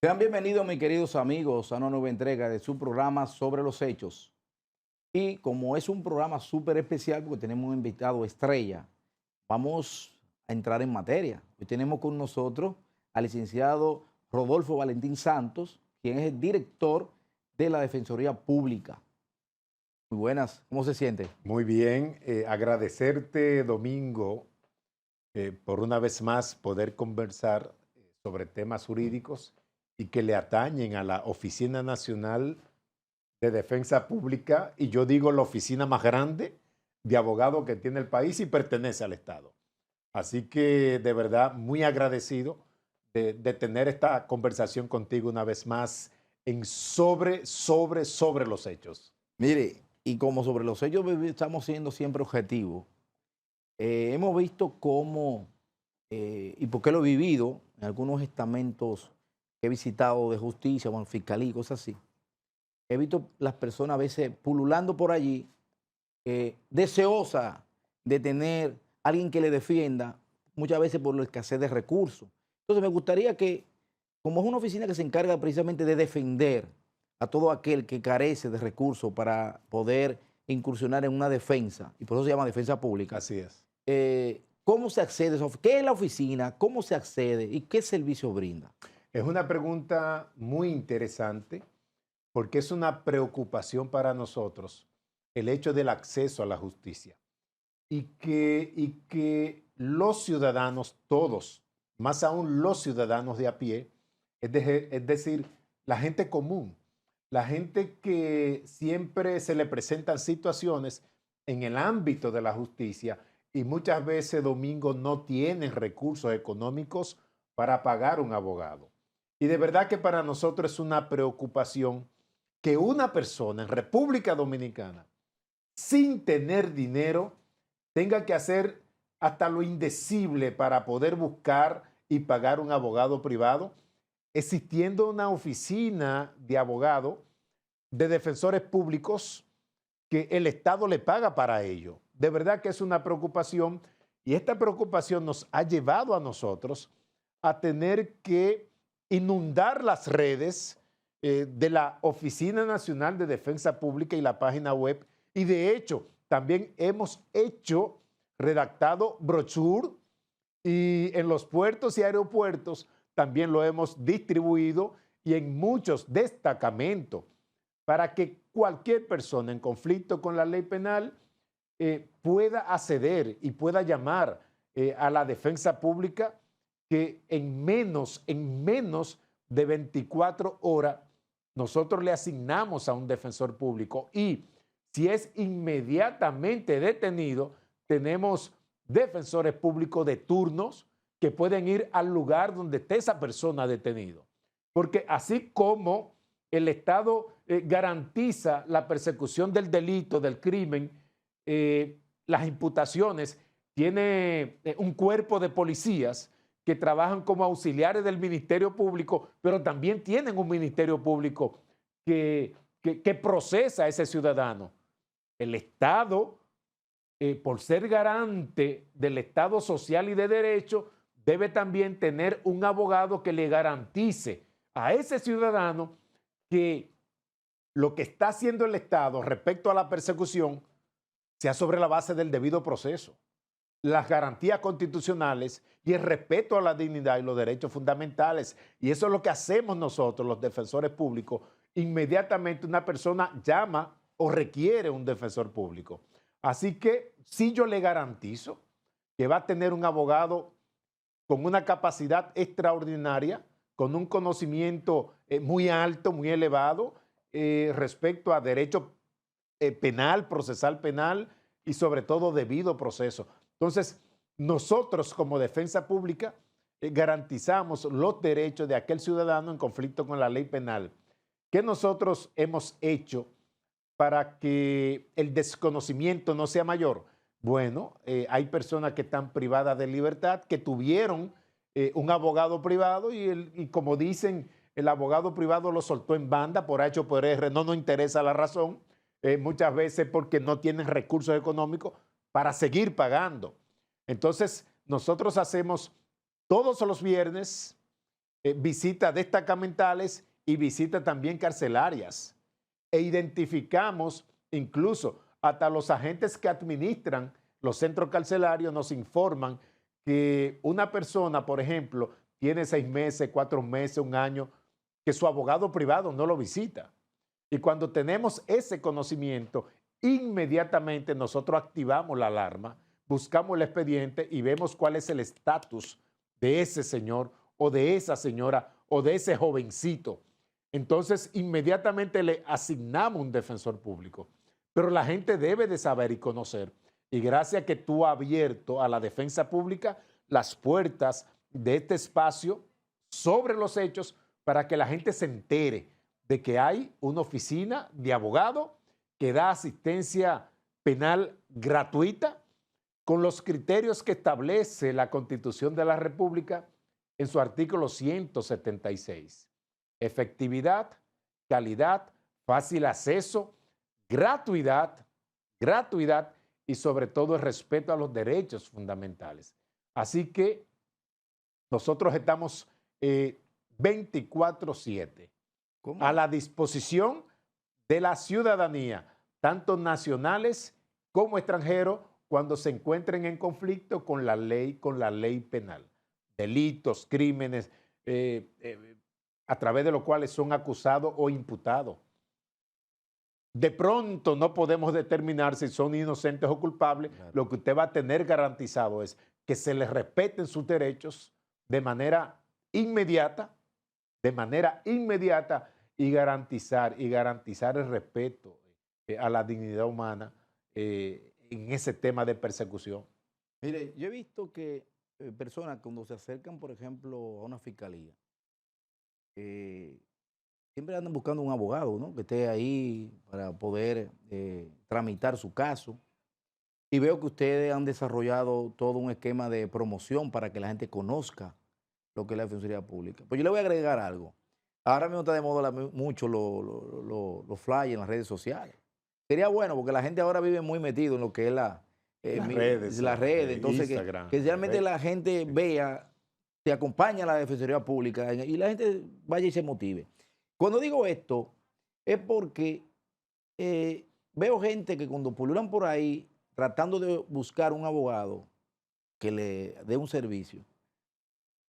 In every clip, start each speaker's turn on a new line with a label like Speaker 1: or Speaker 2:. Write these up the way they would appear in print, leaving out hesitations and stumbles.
Speaker 1: Sean bienvenidos, mis queridos amigos, a una nueva entrega de su programa Sobre los Hechos. Y como es un programa súper especial, porque tenemos un invitado estrella, vamos a entrar en materia. Hoy tenemos con nosotros al licenciado Rodolfo Valentín Santos, quien es el director de la Defensoría Pública. Muy buenas, ¿cómo se siente?
Speaker 2: Muy bien, agradecerte, Domingo, por una vez más poder conversar sobre temas jurídicos y que le atañen a la Oficina Nacional de Defensa Pública, y yo digo la oficina más grande de abogados que tiene el país y pertenece al Estado. Así que de verdad muy agradecido de tener esta conversación contigo una vez más en sobre los hechos.
Speaker 1: Mire, y como sobre los hechos estamos siendo siempre objetivos, hemos visto cómo, y porque lo he vivido en algunos estamentos que he visitado de justicia, bueno, fiscalía y cosas así, he visto las personas a veces pululando por allí, deseosa de tener alguien que le defienda, muchas veces por la escasez de recursos. Entonces me gustaría que, como es una oficina que se encarga precisamente de defender a todo aquel que carece de recursos para poder incursionar en una defensa, y por eso se llama defensa pública,
Speaker 2: Así es.
Speaker 1: ¿cómo se accede? ¿Qué es la oficina? ¿Cómo se accede? ¿Y qué servicio brinda?
Speaker 2: Es una pregunta muy interesante porque es una preocupación para nosotros el hecho del acceso a la justicia y que los ciudadanos, todos, más aún los ciudadanos de a pie, es decir, la gente común, la gente que siempre se le presentan situaciones en el ámbito de la justicia y muchas veces, Domingo, no tienen recursos económicos para pagar un abogado. Y de verdad que para nosotros es una preocupación que una persona en República Dominicana, sin tener dinero, tenga que hacer hasta lo indecible para poder buscar y pagar un abogado privado, existiendo una oficina de abogado, de defensores públicos, que el Estado le paga para ello. De verdad que es una preocupación, y esta preocupación nos ha llevado a nosotros a tener que inundar las redes de la Oficina Nacional de Defensa Pública y la página web. Y de hecho, también hemos redactado brochure, y en los puertos y aeropuertos también lo hemos distribuido, y en muchos destacamentos, para que cualquier persona en conflicto con la ley penal pueda acceder y pueda llamar a la defensa pública, que en menos de 24 horas nosotros le asignamos a un defensor público, y si es inmediatamente detenido, tenemos defensores públicos de turnos que pueden ir al lugar donde esté esa persona detenido. Porque así como el Estado garantiza la persecución del delito, del crimen, las imputaciones, tiene un cuerpo de policías que trabajan como auxiliares del Ministerio Público, pero también tienen un Ministerio Público que procesa a ese ciudadano. El Estado, por ser garante del Estado social y de derecho, debe también tener un abogado que le garantice a ese ciudadano que lo que está haciendo el Estado respecto a la persecución sea sobre la base del debido proceso, las garantías constitucionales y el respeto a la dignidad y los derechos fundamentales. Y eso es lo que hacemos nosotros, los defensores públicos. Inmediatamente una persona llama o requiere un defensor público. Así que sí, yo le garantizo que va a tener un abogado con una capacidad extraordinaria, con un conocimiento muy alto, muy elevado, respecto a derecho penal, procesal penal y sobre todo debido proceso. Entonces, nosotros como defensa pública garantizamos los derechos de aquel ciudadano en conflicto con la ley penal. ¿Qué nosotros hemos hecho para que el desconocimiento no sea mayor? Bueno, hay personas que están privadas de libertad, que tuvieron un abogado privado y como dicen, el abogado privado lo soltó en banda por H o por R, no nos interesa la razón, muchas veces porque no tienen recursos económicos para seguir pagando. Entonces, nosotros hacemos todos los viernes visitas destacamentales y visitas también carcelarias. E identificamos incluso hasta los agentes que administran los centros carcelarios nos informan que una persona, por ejemplo, tiene 6 meses, 4 meses, 1 año, que su abogado privado no lo visita. Y cuando tenemos ese conocimiento, inmediatamente nosotros activamos la alarma, buscamos el expediente y vemos cuál es el estatus de ese señor o de esa señora o de ese jovencito. Entonces, inmediatamente le asignamos un defensor público. Pero la gente debe de saber y conocer. Y gracias a que tú has abierto a la defensa pública las puertas de este espacio sobre los hechos para que la gente se entere de que hay una oficina de abogado que da asistencia penal gratuita con los criterios que establece la Constitución de la República en su artículo 176. Efectividad, calidad, fácil acceso, gratuidad y sobre todo el respeto a los derechos fundamentales. Así que nosotros estamos 24/7 a la disposición de la ciudadanía, tanto nacionales como extranjeros, cuando se encuentren en conflicto con la ley penal. Delitos, crímenes, a través de los cuales son acusados o imputados. De pronto no podemos determinar si son inocentes o culpables. Claro. Lo que usted va a tener garantizado es que se les respeten sus derechos de manera inmediata y garantizar el respeto a la dignidad humana en ese tema de persecución.
Speaker 1: Mire, yo he visto que personas cuando se acercan, por ejemplo, a una fiscalía, siempre andan buscando un abogado, ¿no?, que esté ahí para poder tramitar su caso. Y veo que ustedes han desarrollado todo un esquema de promoción para que la gente conozca lo que es la Defensoría Pública. Pues yo le voy a agregar algo. Ahora mismo está de moda mucho los flyers en las redes sociales. Sería bueno porque la gente ahora vive muy metido en lo que es las redes. Entonces, Instagram, que realmente la gente vea, se acompaña a la Defensoría Pública y la gente vaya y se motive. Cuando digo esto, es porque veo gente que cuando pululan por ahí tratando de buscar un abogado que le dé un servicio,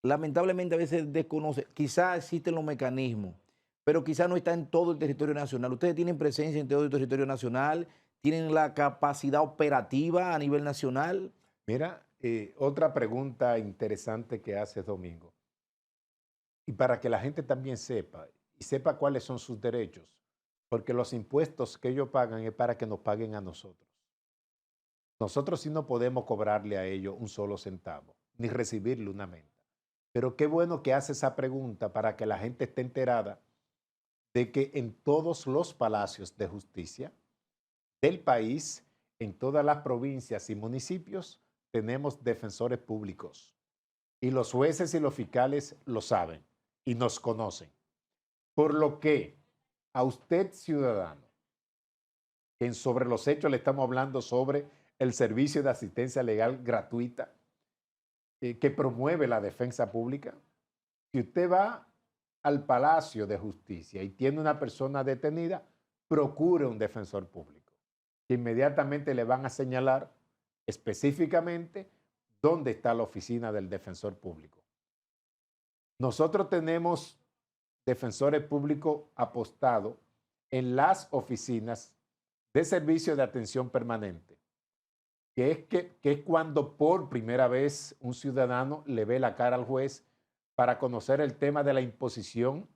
Speaker 1: lamentablemente a veces desconoce, quizás existen los mecanismos, pero quizás no está en todo el territorio nacional. Ustedes tienen presencia en todo el territorio nacional, tienen la capacidad operativa a nivel nacional.
Speaker 2: Mira, otra pregunta interesante que hace Domingo, y para que la gente también sepa, y sepa cuáles son sus derechos, porque los impuestos que ellos pagan es para que nos paguen a nosotros. Nosotros sí no podemos cobrarle a ellos un solo centavo, ni recibirle una menta. Pero qué bueno que hace esa pregunta para que la gente esté enterada de que en todos los palacios de justicia del país, en todas las provincias y municipios, tenemos defensores públicos. Y los jueces y los fiscales lo saben y nos conocen. Por lo que a usted, ciudadano, que en Sobre los Hechos le estamos hablando sobre el servicio de asistencia legal gratuita que promueve la defensa pública. Si usted va al Palacio de Justicia y tiene una persona detenida, procure un defensor público. Inmediatamente le van a señalar específicamente dónde está la oficina del defensor público. Nosotros tenemos defensores públicos apostados en las oficinas de servicio de atención permanente, que es cuando por primera vez un ciudadano le ve la cara al juez para conocer el tema de la imposición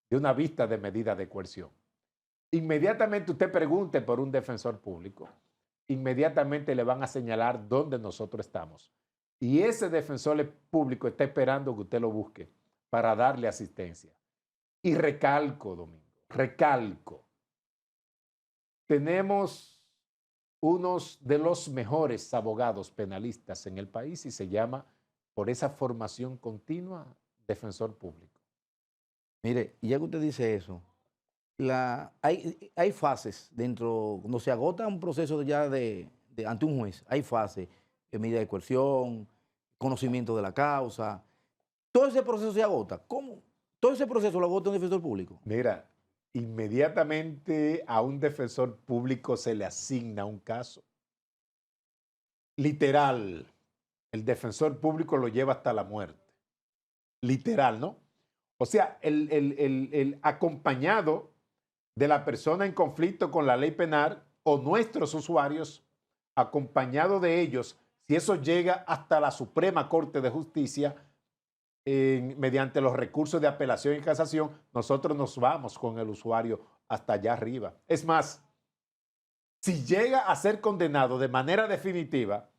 Speaker 2: de una vista de medida de coerción. Inmediatamente usted pregunte por un defensor público, inmediatamente le van a señalar dónde nosotros estamos. Y ese defensor público está esperando que usted lo busque para darle asistencia. Y recalco, Domingo, tenemos unos de los mejores abogados penalistas en el país y se llama, por esa formación continua, defensor público.
Speaker 1: Mire, ya que usted dice eso, hay fases dentro, cuando se agota un proceso ya ante un juez, hay fases, medida de coerción, conocimiento de la causa, todo ese proceso se agota. Todo ese proceso lo vota un defensor público.
Speaker 2: Mira, inmediatamente a un defensor público se le asigna un caso. Literal, el defensor público lo lleva hasta la muerte. Literal, ¿no? O sea, el acompañado de la persona en conflicto con la ley penal o nuestros usuarios, acompañado de ellos, si eso llega hasta la Suprema Corte de Justicia, mediante los recursos de apelación y casación, nosotros nos vamos con el usuario hasta allá arriba. Es más, si llega a ser condenado de manera definitiva,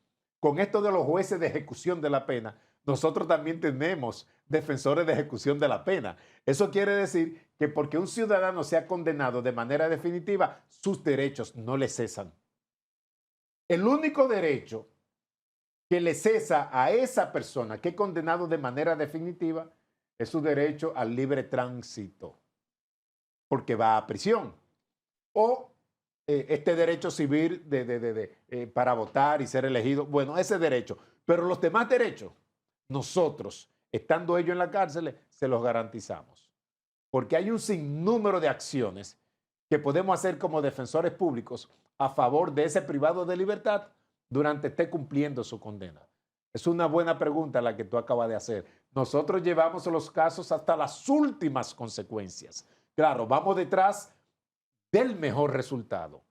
Speaker 2: con esto de los jueces de ejecución de la pena, nosotros también tenemos defensores de ejecución de la pena. Eso quiere decir que porque un ciudadano sea condenado de manera definitiva, sus derechos no le cesan. El único derecho que le cesa a esa persona que es condenado de manera definitiva es su derecho al libre tránsito, porque va a prisión. O este derecho civil para votar y ser elegido, bueno, ese derecho. Pero los demás derechos, nosotros, estando ellos en la cárcel, se los garantizamos. Porque hay un sinnúmero de acciones que podemos hacer como defensores públicos a favor de ese privado de libertad durante esté cumpliendo su condena. Es una buena pregunta la que tú acabas de hacer. Nosotros llevamos los casos hasta las últimas consecuencias. Claro, vamos detrás del mejor resultado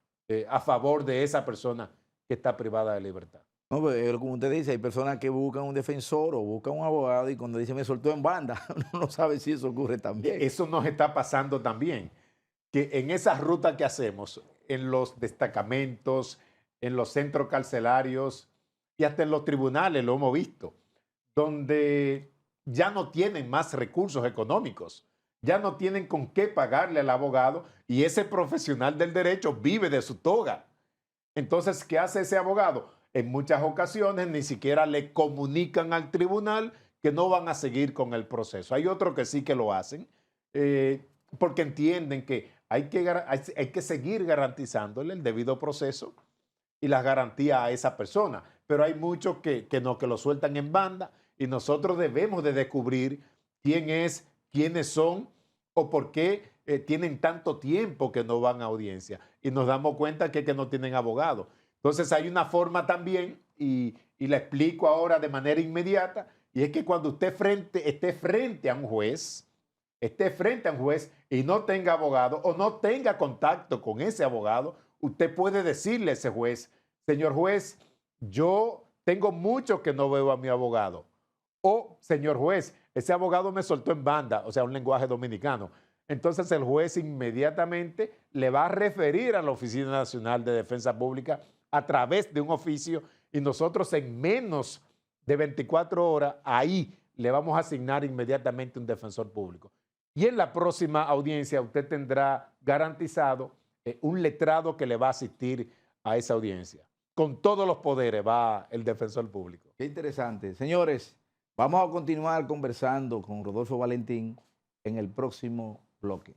Speaker 2: a favor de esa persona que está privada de libertad.
Speaker 1: No, pero como usted dice, hay personas que buscan un defensor o buscan un abogado y cuando dice me soltó en banda, uno no sabe si eso ocurre también.
Speaker 2: Eso nos está pasando también, que en esas rutas que hacemos, en los destacamentos, en los centros carcelarios y hasta en los tribunales, lo hemos visto, donde ya no tienen más recursos económicos, ya no tienen con qué pagarle al abogado y ese profesional del derecho vive de su toga. Entonces, ¿qué hace ese abogado? En muchas ocasiones ni siquiera le comunican al tribunal que no van a seguir con el proceso. Hay otros que sí que lo hacen porque entienden que hay que seguir garantizándole el debido proceso y las garantías a esa persona. Pero hay muchos que no, que lo sueltan en banda y nosotros debemos de descubrir quién es, quiénes son o por qué tienen tanto tiempo que no van a audiencia. Y nos damos cuenta que no tienen abogado. Entonces hay una forma también, y la explico ahora de manera inmediata, y es que cuando usted esté frente a un juez y no tenga abogado o no tenga contacto con ese abogado, usted puede decirle a ese juez, señor juez, yo tengo mucho que no veo a mi abogado. O, señor juez, ese abogado me soltó en banda, o sea, un lenguaje dominicano. Entonces el juez inmediatamente le va a referir a la Oficina Nacional de Defensa Pública a través de un oficio y nosotros en menos de 24 horas ahí le vamos a asignar inmediatamente un defensor público. Y en la próxima audiencia usted tendrá garantizado un letrado que le va a asistir a esa audiencia. Con todos los poderes va el defensor público.
Speaker 1: Qué interesante. Señores, vamos a continuar conversando con Rodolfo Valentín en el próximo bloque.